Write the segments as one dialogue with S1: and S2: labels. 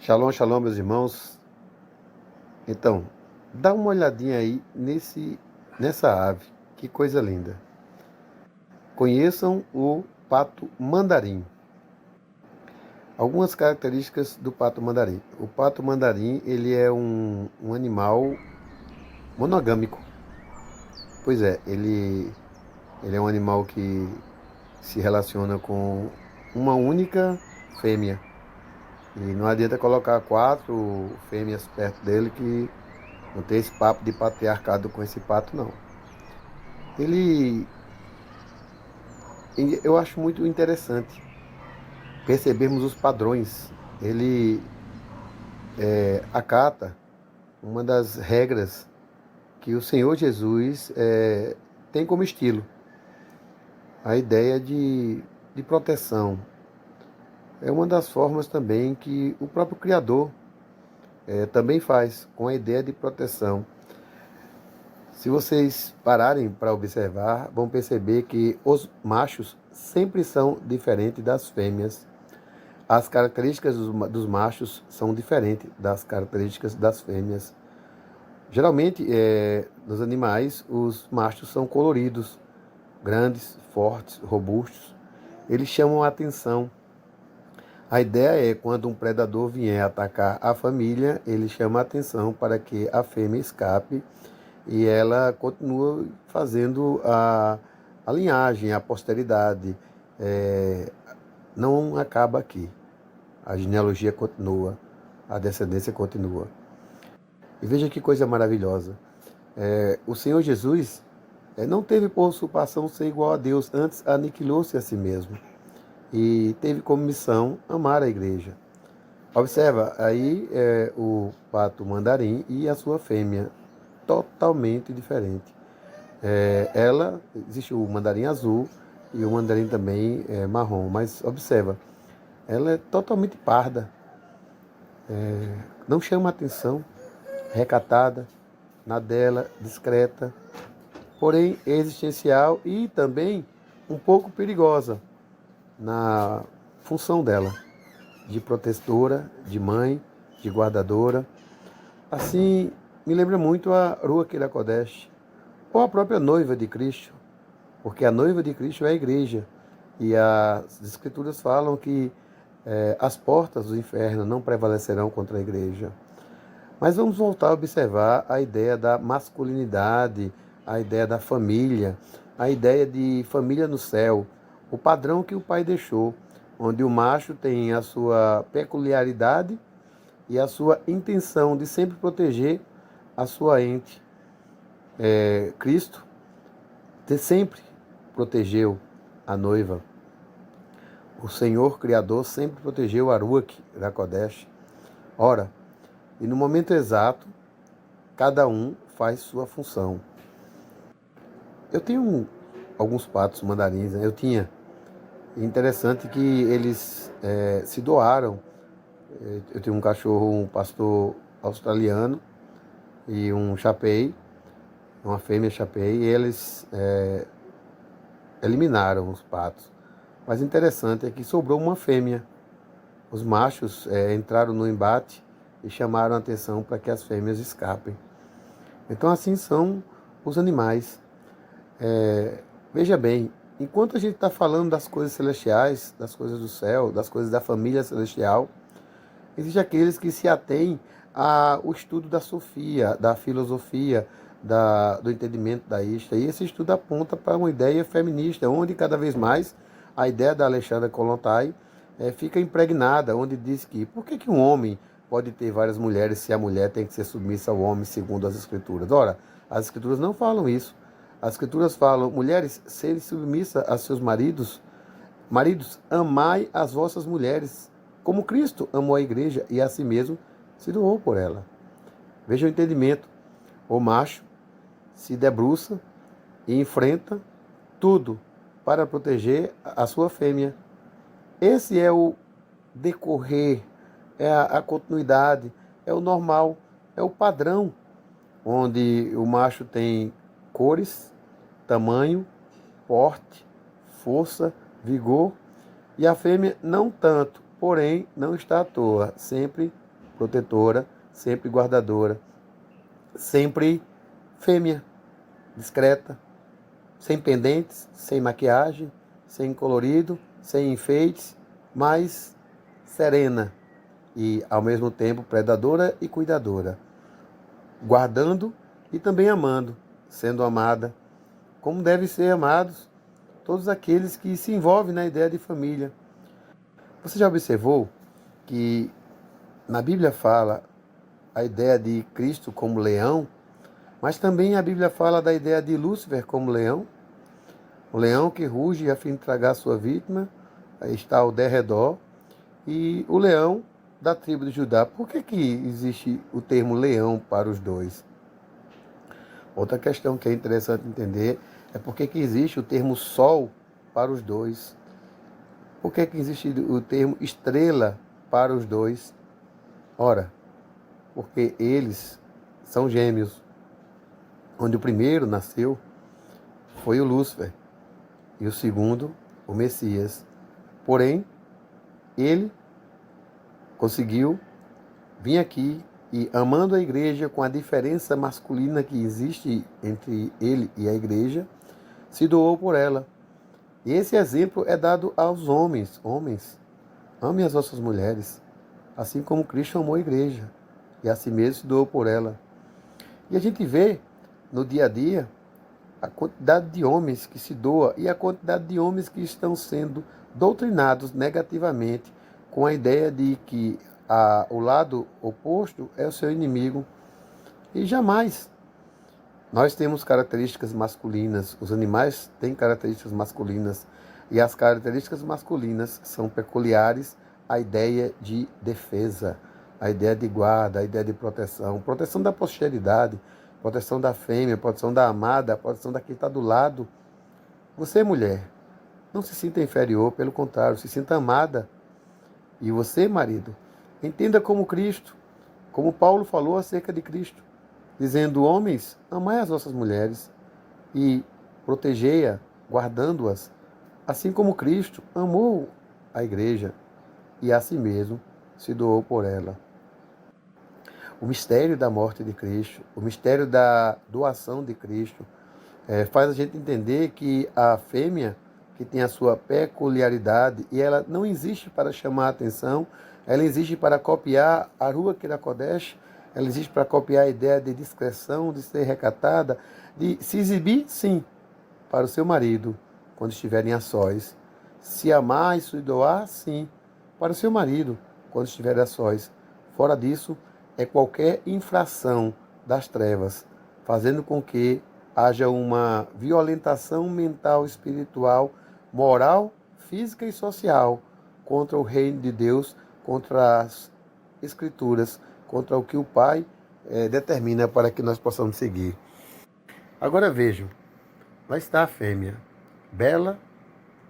S1: Shalom, shalom, meus irmãos. Então, dá uma olhadinha aí nessa ave. Que coisa linda. Conheçam o pato mandarim. Algumas características do pato mandarim. O pato mandarim, ele é um animal monogâmico. Pois é, ele é um animal que se relaciona com uma única fêmea. E não adianta colocar 4 fêmeas perto dele que não tem esse papo de patriarcado com esse pato, não. Ele, eu acho muito interessante percebermos os padrões. Ele acata uma das regras que o Senhor Jesus tem como estilo, a ideia de proteção. É uma das formas também que o próprio Criador também faz, com a ideia de proteção. Se vocês pararem para observar, vão perceber que os machos sempre são diferentes das fêmeas. As características dos machos são diferentes das características das fêmeas. Geralmente, nos animais, os machos são coloridos, grandes, fortes, robustos. Eles chamam a atenção. A ideia é quando um predador vier atacar a família, ele chama a atenção para que a fêmea escape e ela continua fazendo a linhagem, a posteridade. Não acaba aqui. A genealogia continua, a descendência continua. E veja que coisa maravilhosa. O Senhor Jesus não teve por usurpação ser igual a Deus, antes aniquilou-se a si mesmo. E teve como missão amar a igreja. Observa, aí o pato mandarim e a sua fêmea, totalmente diferente. Existe o mandarim azul e o mandarim também marrom, mas observa, ela é totalmente parda, não chama atenção, recatada, na dela, discreta, porém existencial e também um pouco perigosa na função dela, de protetora, de mãe, de guardadora. Assim, me lembra muito a Ruach HaKodesh, ou a própria noiva de Cristo, porque a noiva de Cristo é a igreja, e as escrituras falam que as portas do inferno não prevalecerão contra a igreja. Mas vamos voltar a observar a ideia da masculinidade, a ideia da família, a ideia de família no céu, o padrão que o Pai deixou, onde o macho tem a sua peculiaridade e a sua intenção de sempre proteger a sua ente. Cristo sempre protegeu a noiva. O Senhor Criador sempre protegeu a Ruach HaKodesh. Ora, e no momento exato, cada um faz sua função. Eu tenho alguns patos mandarins, né? Eu tinha. Interessante que eles se doaram. Eu tenho um cachorro, um pastor australiano e um chapei, uma fêmea chapei, e eles eliminaram os patos. Mas interessante é que sobrou uma fêmea. Os machos entraram no embate e chamaram a atenção para que as fêmeas escapem. Então assim são os animais. Veja bem, enquanto a gente está falando das coisas celestiais, das coisas do céu, das coisas da família celestial, existem aqueles que se atêm ao estudo da sofia, da filosofia, do entendimento da ista. E esse estudo aponta para uma ideia feminista, onde cada vez mais a ideia da Alexandra Kollontai fica impregnada, onde diz que por que um homem pode ter várias mulheres se a mulher tem que ser submissa ao homem segundo as escrituras? Ora, as escrituras não falam isso. As escrituras falam, mulheres, serem submissas a seus maridos. Maridos, amai as vossas mulheres, como Cristo amou a igreja e a si mesmo se doou por ela. Veja o entendimento. O macho se debruça e enfrenta tudo para proteger a sua fêmea. Esse é o decorrer, é a continuidade, é o normal, é o padrão, onde o macho tem cores, tamanho, porte, força, vigor, e a fêmea não tanto, porém não está à toa, sempre protetora, sempre guardadora, sempre fêmea, discreta, sem pendentes, sem maquiagem, sem colorido, sem enfeites, mas serena e, ao mesmo tempo, predadora e cuidadora, guardando e também amando, sendo amada, como devem ser amados todos aqueles que se envolvem na ideia de família. Você já observou que na Bíblia fala a ideia de Cristo como leão, mas também a Bíblia fala da ideia de Lúcifer como leão? O leão que ruge a fim de tragar sua vítima, está ao derredor, e o leão da tribo de Judá. Por que existe o termo leão para os dois? Outra questão que é interessante entender é por que existe o termo sol para os dois. Por que existe o termo estrela para os dois? Ora, porque eles são gêmeos, onde o primeiro nasceu foi o Lúcifer e o segundo o Messias. Porém, ele conseguiu vir aqui e, amando a igreja com a diferença masculina que existe entre ele e a igreja, se doou por ela. E esse exemplo é dado aos homens. Homens, amem as vossas mulheres, assim como Cristo amou a igreja e a si mesmo se doou por ela. E a gente vê no dia a dia a quantidade de homens que se doa e a quantidade de homens que estão sendo doutrinados negativamente com a ideia de que o lado oposto é o seu inimigo. E jamais. Nós temos características masculinas, os animais têm características masculinas, e as características masculinas são peculiares à ideia de defesa, à ideia de guarda, à ideia de proteção, proteção da posteridade, proteção da fêmea, proteção da amada, proteção da que está do lado. Você, mulher, não se sinta inferior, pelo contrário, se sinta amada. E você, marido, entenda como Cristo, como Paulo falou acerca de Cristo, dizendo: homens, amai as vossas mulheres e protegei-a, guardando-as, assim como Cristo amou a igreja e a si mesmo se doou por ela. O mistério da morte de Cristo, o mistério da doação de Cristo, faz a gente entender que a fêmea, que tem a sua peculiaridade, e ela não existe para chamar a atenção, ela existe para copiar a Ruach HaKodesh, ela existe para copiar a ideia de discrição, de ser recatada, de se exibir, sim, para o seu marido, quando estiverem a sós. Se amar e se doar, sim, para o seu marido, quando estiver a sós. Fora disso, é qualquer infração das trevas, fazendo com que haja uma violentação mental, espiritual, moral, física e social contra o reino de Deus, contra as Escrituras, contra o que o Pai determina para que nós possamos seguir. Agora vejam, lá está a fêmea, bela,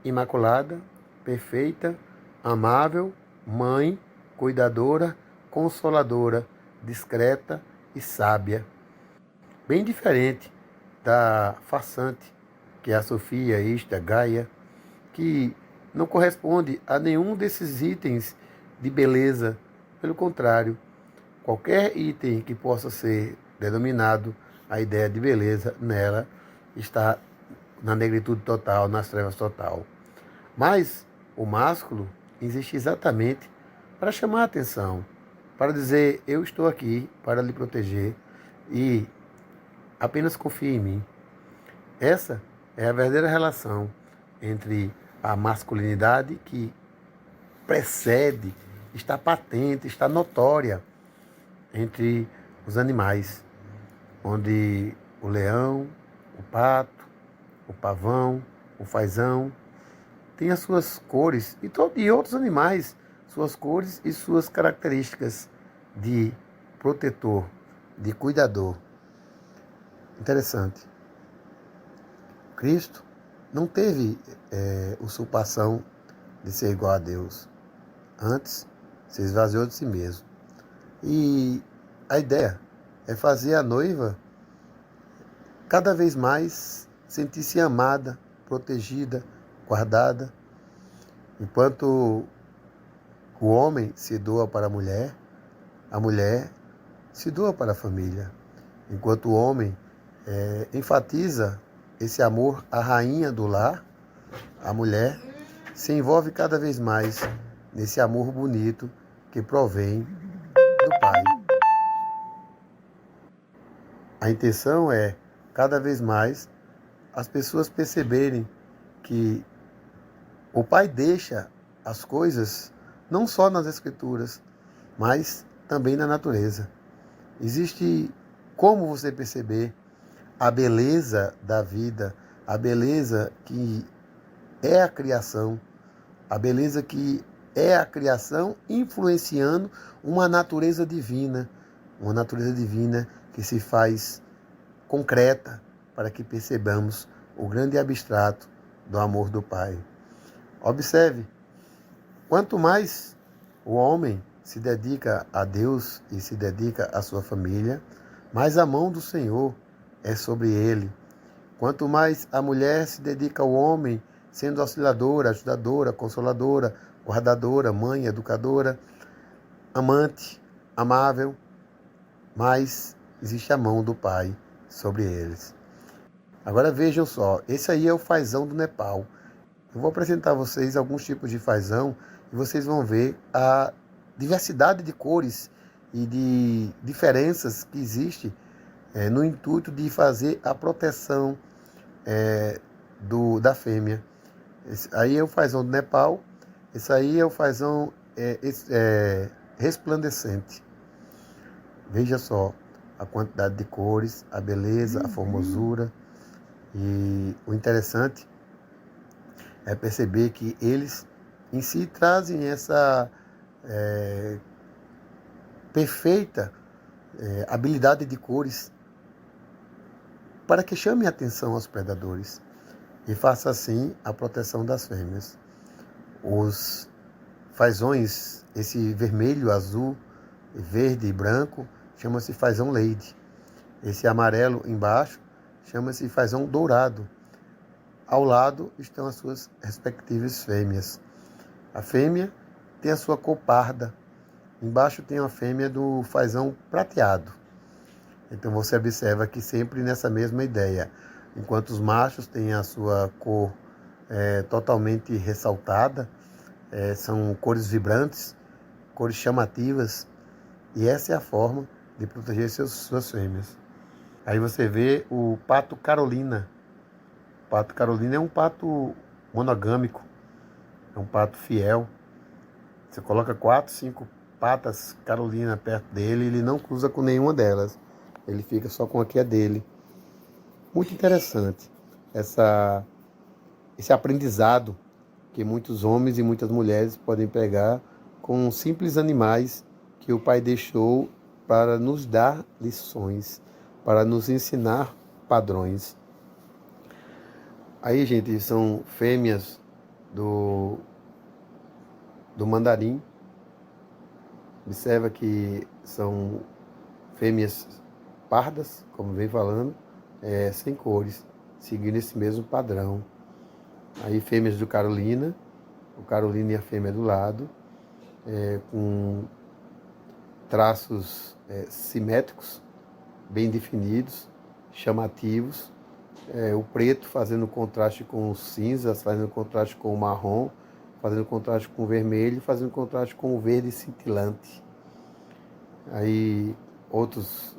S1: imaculada, perfeita, amável, mãe, cuidadora, consoladora, discreta e sábia. Bem diferente da farsante, que é a Sofia, Ista, Gaia, que não corresponde a nenhum desses itens de beleza. Pelo contrário, qualquer item que possa ser denominado a ideia de beleza, nela está na negritude total, nas trevas total. Mas o másculo existe exatamente para chamar a atenção, para dizer: eu estou aqui para lhe proteger e apenas confie em mim. Essa é a verdadeira relação entre a masculinidade que precede, está patente, está notória entre os animais, onde o leão, o pato, o pavão, o fazão tem as suas cores, e outros animais, suas cores e suas características de protetor, de cuidador. Interessante. Cristo não teve usurpação de ser igual a Deus. Antes, se esvaziou de si mesmo. E a ideia é fazer a noiva cada vez mais sentir-se amada, protegida, guardada. Enquanto o homem se doa para a a mulher se doa para a família, enquanto o homem enfatiza esse amor à rainha do lar, a mulher se envolve cada vez mais nesse amor bonito que provém do pai. A intenção é, cada vez mais, as pessoas perceberem que o pai deixa as coisas não só nas escrituras, mas também na natureza. Existe como você perceber a beleza da vida, a beleza que é a criação, a beleza que é a criação influenciando uma natureza divina que se faz concreta para que percebamos o grande abstrato do amor do Pai. Observe, quanto mais o homem se dedica a Deus e se dedica à sua família, mais a mão do Senhor é sobre ele. Quanto mais a mulher se dedica ao homem, sendo auxiliadora, ajudadora, consoladora, guardadora, mãe, educadora, amante, amável, mais existe a mão do Pai sobre eles. Agora vejam só, esse aí é o fazão do Nepal. Eu vou apresentar a vocês alguns tipos de fazão e vocês vão ver a diversidade de cores e de diferenças que existe no intuito de fazer a proteção da fêmea. Esse aí é o fazão do Nepal, esse aí é o fazão resplandecente. Veja só a quantidade de cores, a beleza, a formosura. E o interessante é perceber que eles em si trazem essa perfeita habilidade de cores para que chame a atenção aos predadores e faça assim a proteção das fêmeas. Os fazões, esse vermelho, azul, verde e branco, chama-se fazão lady. Esse amarelo embaixo chama-se fazão dourado. Ao lado estão as suas respectivas fêmeas. A fêmea tem a sua cor parda. Embaixo tem a fêmea do fazão prateado. Então você observa que sempre nessa mesma ideia. Enquanto os machos têm a sua cor totalmente ressaltada, são cores vibrantes, cores chamativas, e essa é a forma de proteger suas fêmeas. Aí você vê o pato Carolina. O pato Carolina é um pato monogâmico, é um pato fiel. Você coloca 4, 5 patas Carolina perto dele, ele não cruza com nenhuma delas. Ele fica só com a que é dele. Muito interessante esse aprendizado que muitos homens e muitas mulheres podem pegar com simples animais que o Pai deixou para nos dar lições, para nos ensinar padrões. Aí, gente, são fêmeas do mandarim. Observa que são fêmeas pardas, como vem falando, sem cores, seguindo esse mesmo padrão. Aí fêmeas do Carolina, o Carolina e a fêmea do lado, com traços simétricos, bem definidos, chamativos. O preto fazendo contraste com o cinza, fazendo contraste com o marrom, fazendo contraste com o vermelho, fazendo contraste com o verde cintilante. Aí outros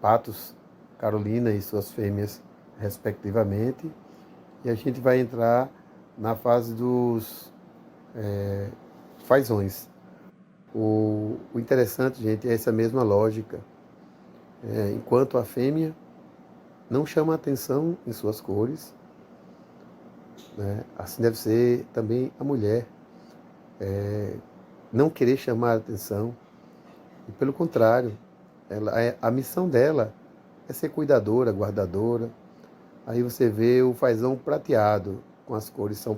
S1: patos, Carolina e suas fêmeas, respectivamente. E a gente vai entrar na fase dos fazões. O interessante, gente, é essa mesma lógica. Enquanto a fêmea não chama atenção em suas cores, né? Assim deve ser também a mulher. Não querer chamar atenção. E pelo contrário, a missão dela é ser cuidadora, guardadora. Aí você vê o fazão prateado, com as cores São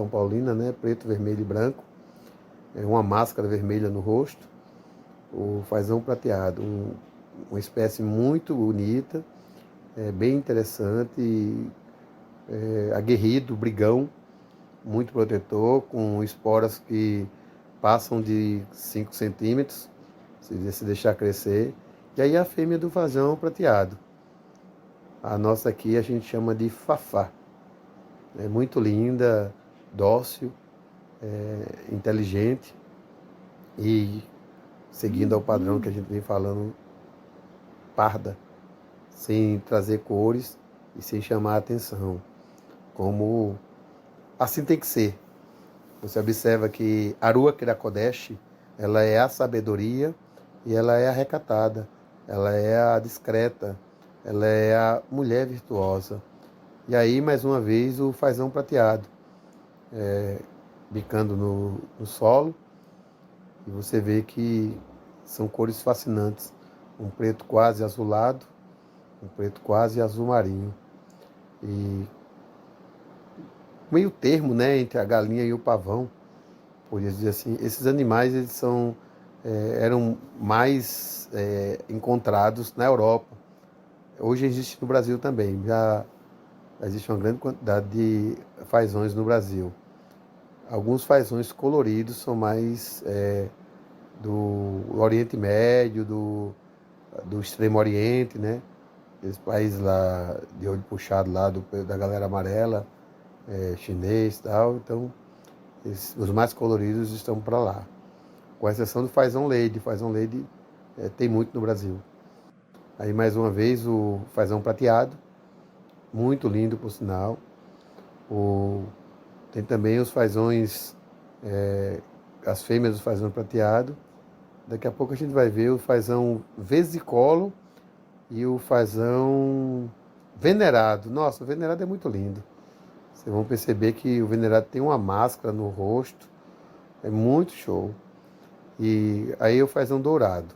S1: Paulina, né? Preto, vermelho e branco. Uma máscara vermelha no rosto. O fazão prateado, uma espécie muito bonita, bem interessante, aguerrido, brigão, muito protetor, com esporas que passam de 5 centímetros, se deixar crescer. E aí a fêmea do fazão prateado. A nossa aqui a gente chama de Fafá. É muito linda, dócil, inteligente e seguindo ao padrão que a gente vem falando, parda, sem trazer cores e sem chamar a atenção, como assim tem que ser. Você observa que Arua Kirakodesh, ela é a sabedoria e ela é a recatada, ela é a discreta, ela é a mulher virtuosa. E aí, mais uma vez, o fazão prateado, bicando no solo, e você vê que são cores fascinantes. Um preto quase azulado, um preto quase azul marinho. E meio termo, né, entre a galinha e o pavão, podia dizer assim. Esses animais eles eram mais encontrados na Europa. Hoje existe no Brasil também. Já existe uma grande quantidade de fazões no Brasil. Alguns fazões coloridos são mais do Oriente Médio, do Extremo Oriente, né? Esse país lá de olho puxado lá da galera amarela, chinês e tal. Então, os mais coloridos estão para lá. Com exceção do fazão lady. Fazão lady tem muito no Brasil. Aí, mais uma vez, o fazão prateado, muito lindo, por sinal. Tem também os fazões, as fêmeas do fazão prateado. Daqui a pouco a gente vai ver o fazão vesicolo e o fazão venerado. Nossa, o venerado é muito lindo. Vocês vão perceber que o venerado tem uma máscara no rosto. É muito show. E aí o fazão dourado,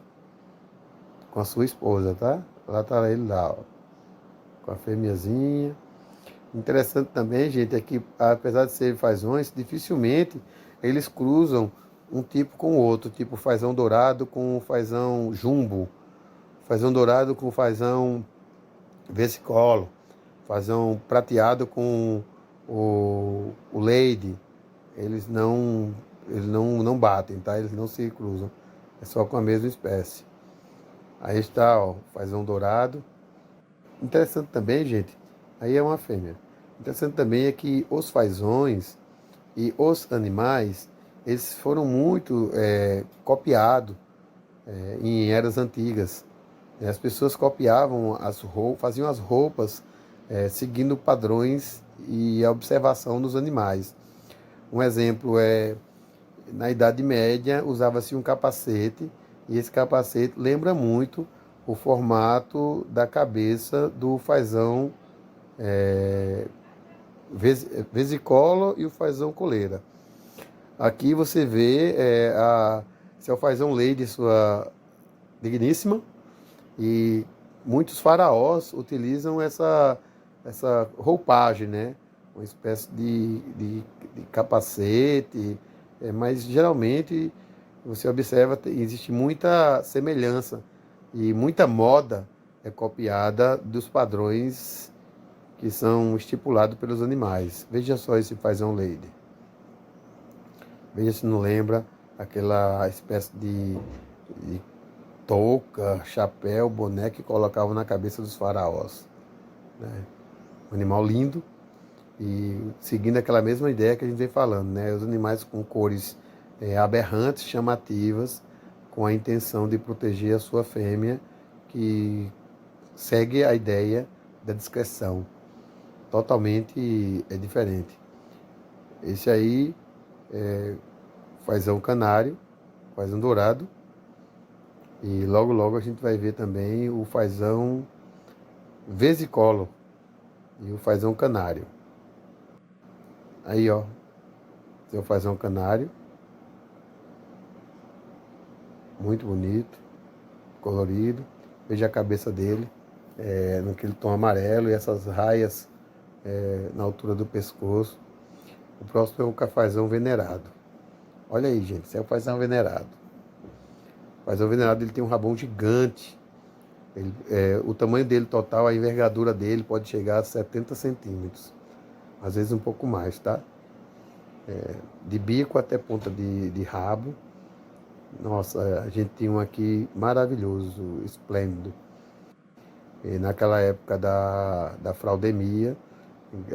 S1: com a sua esposa, tá? Lá tá ele lá, ó, com a fêmeazinha. Interessante também, gente, é que apesar de serem fazões, dificilmente eles cruzam um tipo com o outro, tipo fazão dourado com fazão jumbo, fazão dourado com fazão versicolo, fazão prateado com o lady. Eles não batem, tá? Eles não se cruzam, é só com a mesma espécie. Aí está, ó, fazão dourado. Interessante também, gente, aí é uma fêmea. Interessante também é que os fazões e os animais, eles foram muito copiados em eras antigas. As pessoas copiavam as roupas, faziam as roupas seguindo padrões e a observação dos animais. Um exemplo é, na Idade Média, usava-se um capacete, e esse capacete lembra muito o formato da cabeça do fazão vesicolo e o fazão coleira. Aqui você vê se é o fazão lady, sua digníssima, e muitos faraós utilizam essa roupagem, né? Uma espécie de capacete, mas geralmente você observa existe muita semelhança e muita moda é copiada dos padrões que são estipulados pelos animais. Veja só esse fazão lady. Veja se não lembra aquela espécie de touca, chapéu, boné que colocavam na cabeça dos faraós, né? Um animal lindo e seguindo aquela mesma ideia que a gente vem falando, né? Os animais com cores aberrantes, chamativas, com a intenção de proteger a sua fêmea, que segue a ideia da discrição. Totalmente diferente. Esse aí fazão canário, fazão dourado. E logo logo a gente vai ver também o fazão vesicolo e o fazão canário. Aí, ó, seu fazão canário. Muito bonito, colorido. Veja a cabeça dele, naquele tom amarelo e essas raias na altura do pescoço. O próximo é o cafazão venerado. Olha aí, gente, esse é o fazão venerado. O fazão venerado ele tem um rabão gigante. O tamanho dele total, a envergadura dele pode chegar a 70 centímetros. Às vezes um pouco mais, tá? De bico até ponta de rabo. Nossa, a gente tinha um aqui maravilhoso, esplêndido. E naquela época da fraudemia,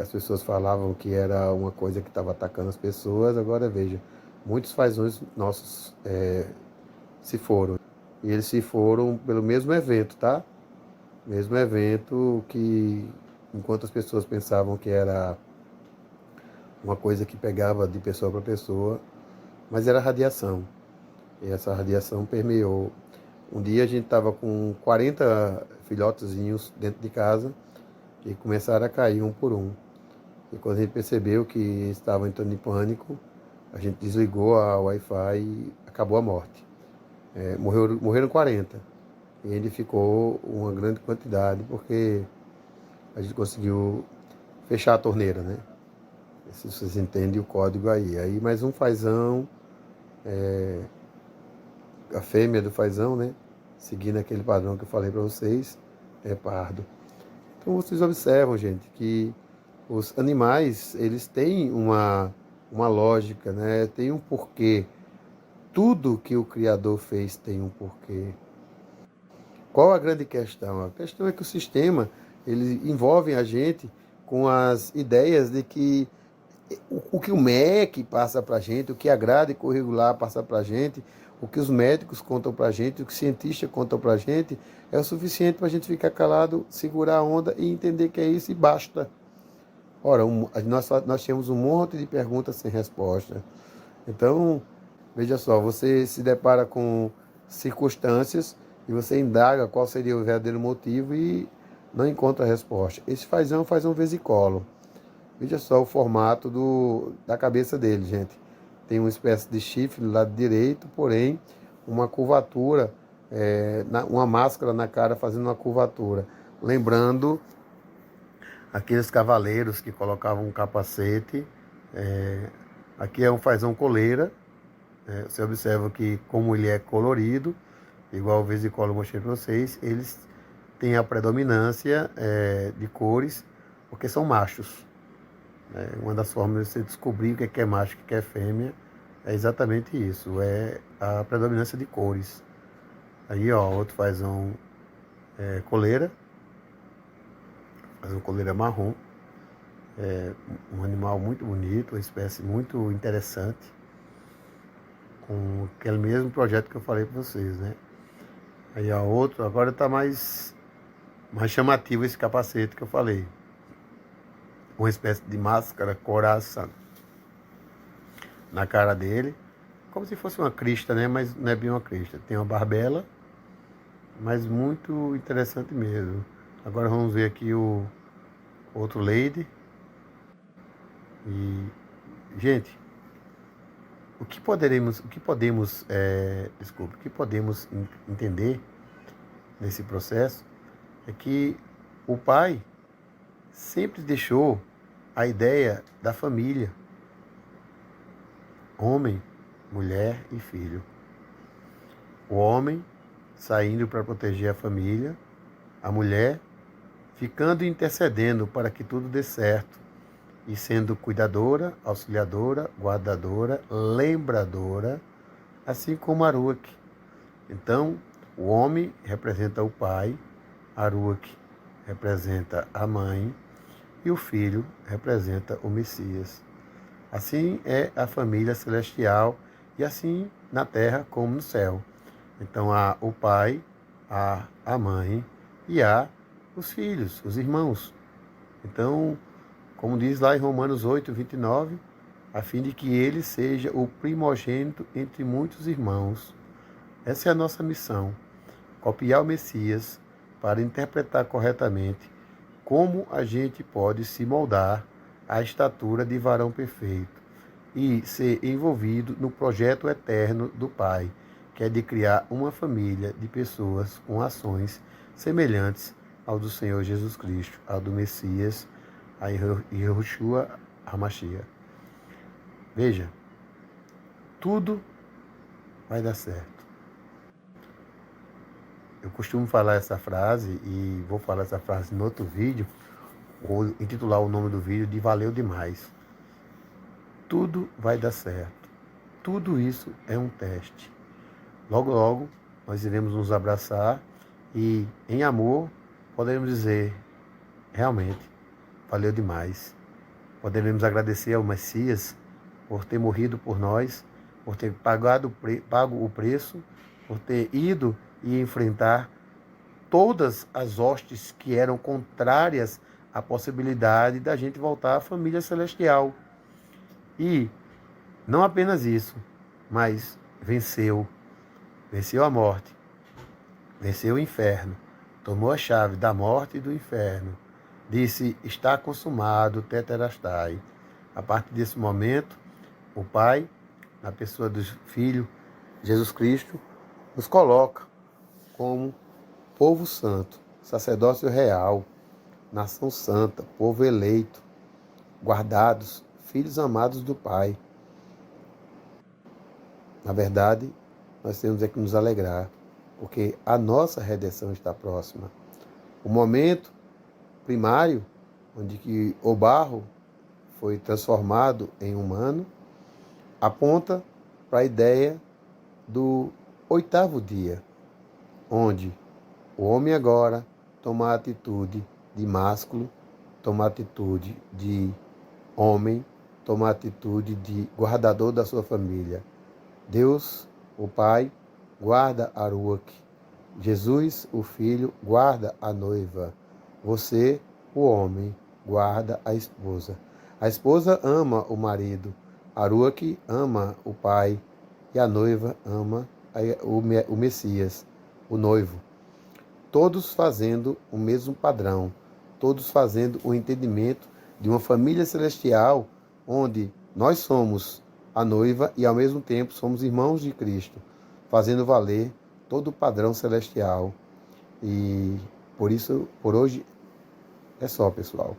S1: as pessoas falavam que era uma coisa que estava atacando as pessoas. Agora veja, muitos fazões nossos se foram. E eles se foram pelo mesmo evento, tá? Mesmo evento que, enquanto as pessoas pensavam que era uma coisa que pegava de pessoa para pessoa, mas era radiação. E essa radiação permeou. Um dia a gente estava com 40 filhotezinhos dentro de casa e começaram a cair um por um. E quando a gente percebeu que estavam entrando em pânico, a gente desligou a Wi-Fi e acabou a morte. Morreram 40. E ainda ficou uma grande quantidade, porque a gente conseguiu fechar a torneira, né? Se vocês entendem o código aí. Aí mais um fazão, a fêmea do fazão, né? Seguindo aquele padrão que eu falei para vocês, é pardo. Então vocês observam, gente, que os animais, eles têm uma lógica, né? Tem um porquê. Tudo que o Criador fez tem um porquê. Qual a grande questão? A questão é que o sistema, ele envolve a gente com as ideias de que o que o MEC passa para a gente, o que a grade curricular passa para a gente, o que os médicos contam para a gente, o que os cientistas contam para a gente, é o suficiente para a gente ficar calado, segurar a onda e entender que é isso e basta. Ora, nós temos um monte de perguntas sem resposta. Então, veja só, você se depara com circunstâncias e você indaga qual seria o verdadeiro motivo e não encontra a resposta. Esse fazão faz um vesicolo. Veja só o formato da cabeça dele, gente. Tem uma espécie de chifre do lado direito, porém uma curvatura, uma máscara na cara fazendo uma curvatura. Lembrando aqueles cavaleiros que colocavam um capacete. Aqui é um fazão coleira. Você observa que como ele é colorido, igual o vesicolo eu mostrei para vocês, eles têm a predominância de cores, porque são machos. Uma das formas de você descobrir o que é macho e o que é fêmea é exatamente isso, é a predominância de cores. Aí, ó, outro fazão coleira, fazão coleira marrom, um animal muito bonito, uma espécie muito interessante, com aquele mesmo projeto que eu falei para vocês, né? Aí, ó, outro, agora está mais chamativo esse capacete que eu falei, uma espécie de máscara coraça na cara dele, como se fosse uma crista, né? Mas não é bem uma crista. Tem uma barbela, mas muito interessante mesmo. Agora vamos ver aqui o outro lady. E, gente, o que podemos entender nesse processo é que o pai sempre deixou a ideia da família, homem, mulher e filho. O homem saindo para proteger a família, a mulher ficando intercedendo para que tudo dê certo e sendo cuidadora, auxiliadora, guardadora, lembradora, assim como Aruach. Então, o homem representa o pai, Aruach representa a mãe e o filho representa o Messias. Assim é a família celestial e assim na terra como no céu. Então há o pai, há a mãe e há os filhos, os irmãos. Então, como diz lá em Romanos 8, 29, a fim de que ele seja o primogênito entre muitos irmãos. Essa é a nossa missão, copiar o Messias para interpretar corretamente como a gente pode se moldar à estatura de varão perfeito e ser envolvido no projeto eterno do Pai, que é de criar uma família de pessoas com ações semelhantes ao do Senhor Jesus Cristo, ao do Messias, a Yahushua HaMashiach. Veja, tudo vai dar certo. Eu costumo falar essa frase e vou falar essa frase no outro vídeo, vou intitular o nome do vídeo de Valeu Demais. Tudo vai dar certo. Tudo isso é um teste. Logo, logo, nós iremos nos abraçar e, em amor, poderemos dizer, realmente, valeu demais. Poderemos agradecer ao Messias por ter morrido por nós, por ter pago o preço, por ter ido e enfrentar todas as hostes que eram contrárias à possibilidade da gente voltar à família celestial. E não apenas isso, mas venceu a morte, venceu o inferno, tomou a chave da morte e do inferno. Disse, está consumado, tetelestai. A partir desse momento, o Pai, na pessoa do Filho, Jesus Cristo, nos coloca como povo santo, sacerdócio real, nação santa, povo eleito, guardados, filhos amados do Pai. Na verdade, nós temos que nos alegrar, porque a nossa redenção está próxima. O momento primário, onde que o barro foi transformado em humano, aponta para a ideia do 8º dia, onde o homem agora toma a atitude de másculo, toma a atitude de homem, toma a atitude de guardador da sua família. Deus, o Pai, guarda Aruach. Jesus, o Filho, guarda a noiva. Você, o homem, guarda a esposa. A esposa ama o marido. Aruach ama o pai. E a noiva ama o Messias, o noivo. Todos fazendo o mesmo padrão. Todos fazendo o entendimento de uma família celestial, onde nós somos a noiva e ao mesmo tempo somos irmãos de Cristo, fazendo valer todo o padrão celestial. E por isso, por hoje, é só, pessoal.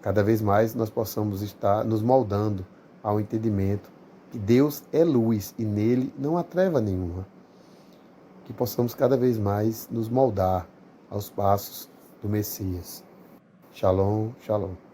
S1: Cada vez mais nós possamos estar nos moldando ao entendimento que Deus é luz e nele não há treva nenhuma. Que possamos cada vez mais nos moldar aos passos do Messias. Shalom, shalom.